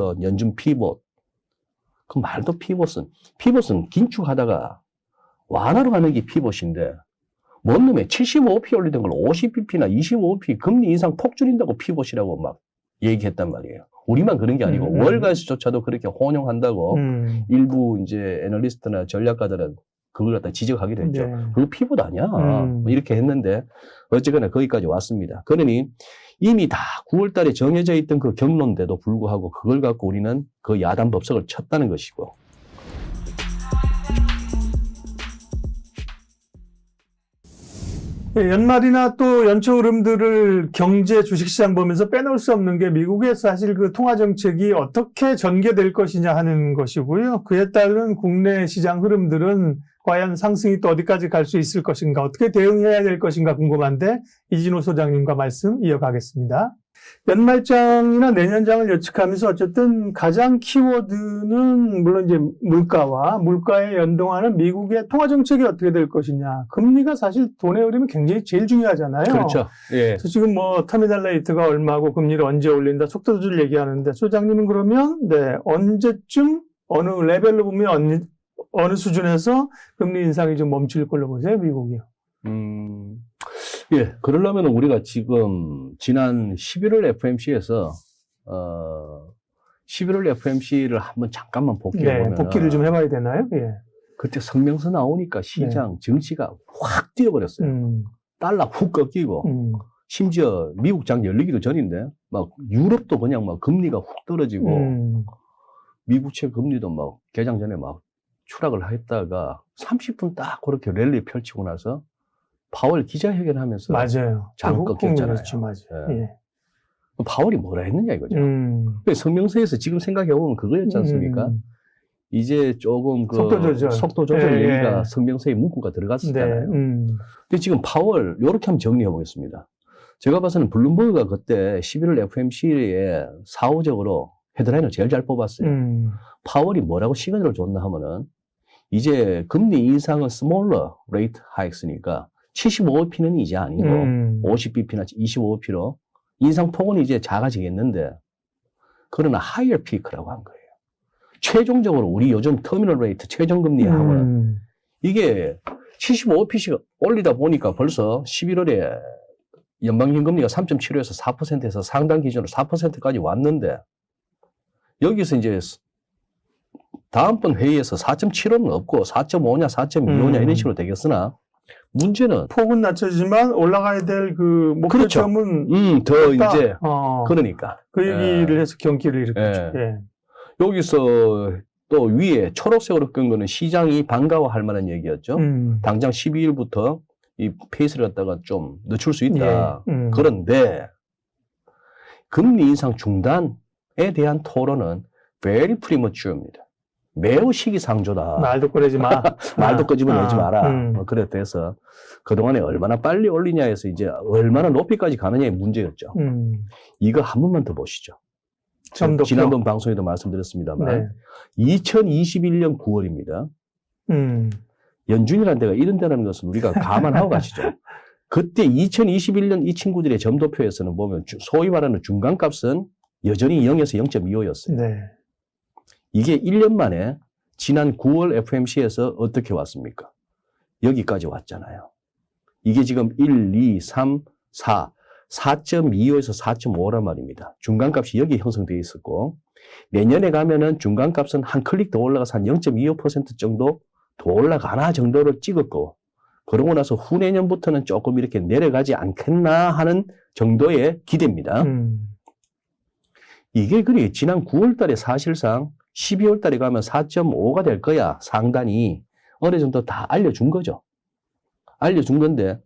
속도조절, 연준 피봇. 그 말도 피봇은 긴축하다가 완화로 가는 게 피봇인데, 뭔 놈에 75p 올리던 걸 50bp나 25p 금리 인상 폭 줄인다고 피봇이라고 막 얘기했단 말이에요. 우리만 그런 게 아니고 월가에서조차도 그렇게 혼용한다고 일부 이제 애널리스트나 전략가들은 그걸 갖다 지적하기도 했죠. 네. 그거 피봇 아니야. 뭐 이렇게 했는데 어쨌거나 거기까지 왔습니다. 그러니 이미 다 9월 달에 정해져 있던 그 경로인데도 불구하고 그걸 갖고 우리는 그 야단 법석을 쳤다는 것이고. 예, 연말이나 또 연초 흐름들을 경제 주식시장 보면서 빼놓을 수 없는 게 미국의 사실 그 통화정책이 어떻게 전개될 것이냐 하는 것이고요. 그에 따른 국내 시장 흐름들은 과연 상승이 또 어디까지 갈 수 있을 것인가, 어떻게 대응해야 될 것인가 궁금한데 이진호 소장님과 말씀 이어가겠습니다. 연말장이나 내년장을 예측하면서 어쨌든 가장 키워드는 물론 이제 물가에 연동하는 미국의 통화정책이 어떻게 될 것이냐. 금리가 사실 돈의 흐름이 굉장히 제일 중요하잖아요. 그렇죠. 예. 그래서 지금 뭐 터미널 레이트가 얼마고 금리를 언제 올린다, 속도조절 얘기하는데 소장님은 그러면 언제쯤 어느 레벨로 보면 어느 수준에서 금리 인상이 좀 멈출 걸로 보세요, 미국이요? 예, 그러려면 우리가 지금 지난 11월 FMC에서 11월 FMC를 한번 잠깐만 복귀해보면 복귀를 좀 해봐야 되나요? 예. 그때 성명서 나오니까 시장 증시가 확 뛰어버렸어요. 달러 훅 꺾이고 심지어 미국 장 열리기도 전인데 막 유럽도 그냥 막 금리가 훅 떨어지고 미국채 금리도 막 개장 전에 막 추락을 했다가 30분 딱 그렇게 랠리 펼치고 나서 파월 기자회견하면서 맞아요. 장 꺾였잖아요. 맞아요. 예. 파월이 뭐라 했느냐 이거죠. 성명서에서 지금 생각해보면 그거였지 않습니까? 이제 조금 그 속도 조절 얘기가 성명서에 문구가 들어갔었잖아요. 근데 지금 파월 이렇게 한번 정리해 보겠습니다. 제가 봐서는 블룸버그가 그때 11월 FMC에 사후적으로 헤드라인을 제일 잘 뽑았어요. 파월이 뭐라고 시그널을 줬나 하면은 이제 금리 인상은 smaller rate hikes니까 75bp는 이제 아니고 50bp나 25bp로 인상폭은 이제 작아지겠는데 그러나 higher peak라고 한 거예요. 최종적으로 우리 요즘 터미널 레이트 최종금리하고는 이게 75bp씩 올리다 보니까 벌써 11월에 연방기금리가 3.75에서 4%에서 상당 기준으로 4%까지 왔는데 여기서 이제 다음번 회의에서 4.75는 없고 4.5냐 4.25냐 이런 식으로 되겠으나 문제는 폭은 낮춰지만 올라가야 될 그 목표점은 그렇죠. 더 이제 그러니까 그 얘기를 해서 경기를 일으켰죠. 여기서 또 위에 초록색으로 끈 거는 시장이 반가워할 만한 얘기였죠. 당장 12일부터 이 페이스를 갖다가 좀 늦출 수 있다. 그런데 금리 인상 중단에 대한 토론은 very premature입니다. 매우 시기상조다. 말도 꺼내지 마. 말도 끄집어내지 마라. 그랬다 해서 그동안에 얼마나 빨리 올리냐 해서 이제 얼마나 높이까지 가느냐의 문제였죠. 이거 한 번만 더 보시죠. 지난번 방송에도 말씀드렸습니다만 2021년 9월입니다. 연준이라는 데가 이런 데라는 것은 우리가 감안하고 가시죠. 그때 2021년 이 친구들의 점도표에서는 보면 소위 말하는 중간값은 여전히 0에서 0.25였어요. 이게 1년 만에 지난 9월 FMC에서 어떻게 왔습니까? 여기까지 왔잖아요. 이게 지금 1, 2, 3, 4, 4.25에서 4.5란 말입니다. 중간값이 여기 형성되어 있었고 내년에 가면은 중간값은 한 클릭 더 올라가서 한 0.25% 정도 더 올라가나 정도를 찍었고 그러고 나서 후내년부터는 조금 이렇게 내려가지 않겠나 하는 정도의 기대입니다. 이게 그리 지난 9월 달에 사실상 12월 달에 가면 4.5가 될 거야. 상단이 어느 정도 다 알려준 거죠. 알려준 건데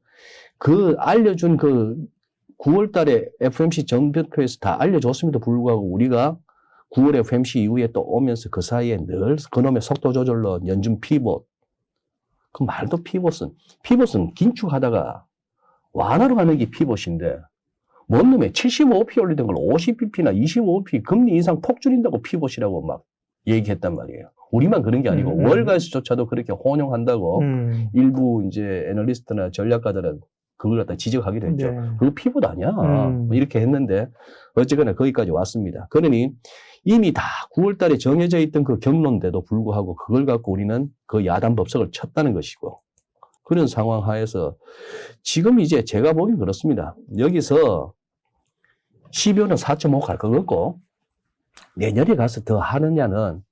그 알려준 그 9월 달에 FMC 정표에서 다 알려줬음에도 불구하고 우리가 9월 FMC 이후에 또 오면서 그 사이에 늘 그놈의 속도 조절로 연준 피봇 그 말도 피봇은 긴축하다가 완화로 가는 게 피봇인데 뭔 놈에 75p 올리던 걸 50bp나 25p 금리 인상 폭 줄인다고 피봇이라고 막 얘기했단 말이에요. 우리만 그런 게 아니고 월가에서조차도 그렇게 혼용한다고 일부 이제 애널리스트나 전략가들은 그걸 갖다 지적하기도 했죠. 네. 그거 피봇 아니야. 뭐 이렇게 했는데 어쨌거나 거기까지 왔습니다. 그러니 이미 다 9월 달에 정해져 있던 그 경론데도 불구하고 그걸 갖고 우리는 그 야단 법석을 쳤다는 것이고 그런 상황 하에서 지금 이제 제가 보기엔 그렇습니다. 여기서 12월은 4.5 갈 것 같고 내년에 가서 더 하느냐는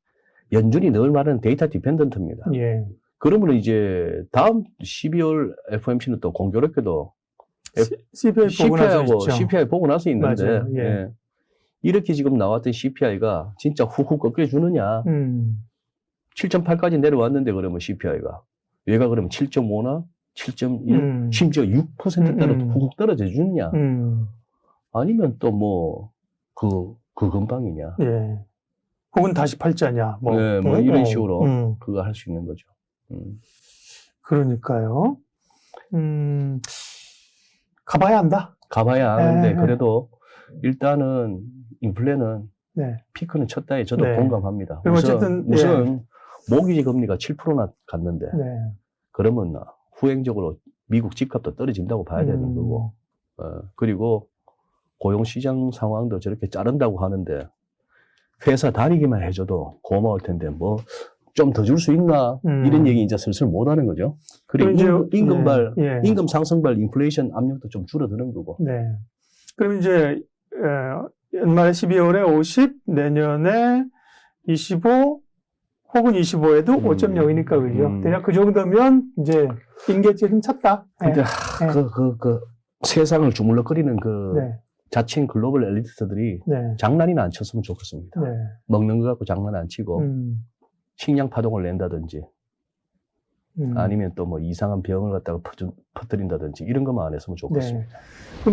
연준이 늘 말하는 데이터 디펜던트입니다. 예. 그러면 이제 다음 12월 FOMC는 또 공교롭게도 CPI 보고 나서 있는데 맞아요. 예. 예. 이렇게 지금 나왔던 CPI가 진짜 훅훅 꺾여주느냐 7.8까지 내려왔는데 그러면 CPI가 얘가 그러면 7.5나 7.1 심지어 6%대로 훅훅 떨어져 주느냐 아니면 또 뭐 그 근방이냐 예. 혹은 다시 팔자냐 뭐, 네, 뭐 이런 식으로 그거 할 수 있는 거죠. 그러니까요. 가봐야 한다. 가봐야 하는데 그래도 일단은 인플레는 네. 피크는 쳤다에 저도 네. 공감합니다. 어쨌든 우선 모기지 금리가 7%나 갔는데 네. 그러면 후행적으로 미국 집값도 떨어진다고 봐야 되는 거고 그리고 고용시장 상황도 저렇게 자른다고 하는데 회사 다니기만 해줘도 고마울 텐데 뭐 좀 더 줄 수 있나 이런 얘기 이제 슬슬 못 하는 거죠. 그리고 임금발 예. 임금 상승발 인플레이션 압력도 좀 줄어드는 거고. 네. 그럼 이제 연말 12월에 50, 내년에 25 혹은 25에도 5.0이니까 그죠. 대략 그 정도면 이제 임계치에 힘 찼다. 근데 세상을 주물럭거리는 네. 자칭 글로벌 엘리트들이 네. 장난이나 안 쳤으면 좋겠습니다. 네. 먹는 거 갖고 장난 안 치고 식량 파동을 낸다든지 아니면 또 뭐 이상한 병을 갖다가 퍼뜨린다든지 이런 것만 안 했으면 좋겠습니다. 네.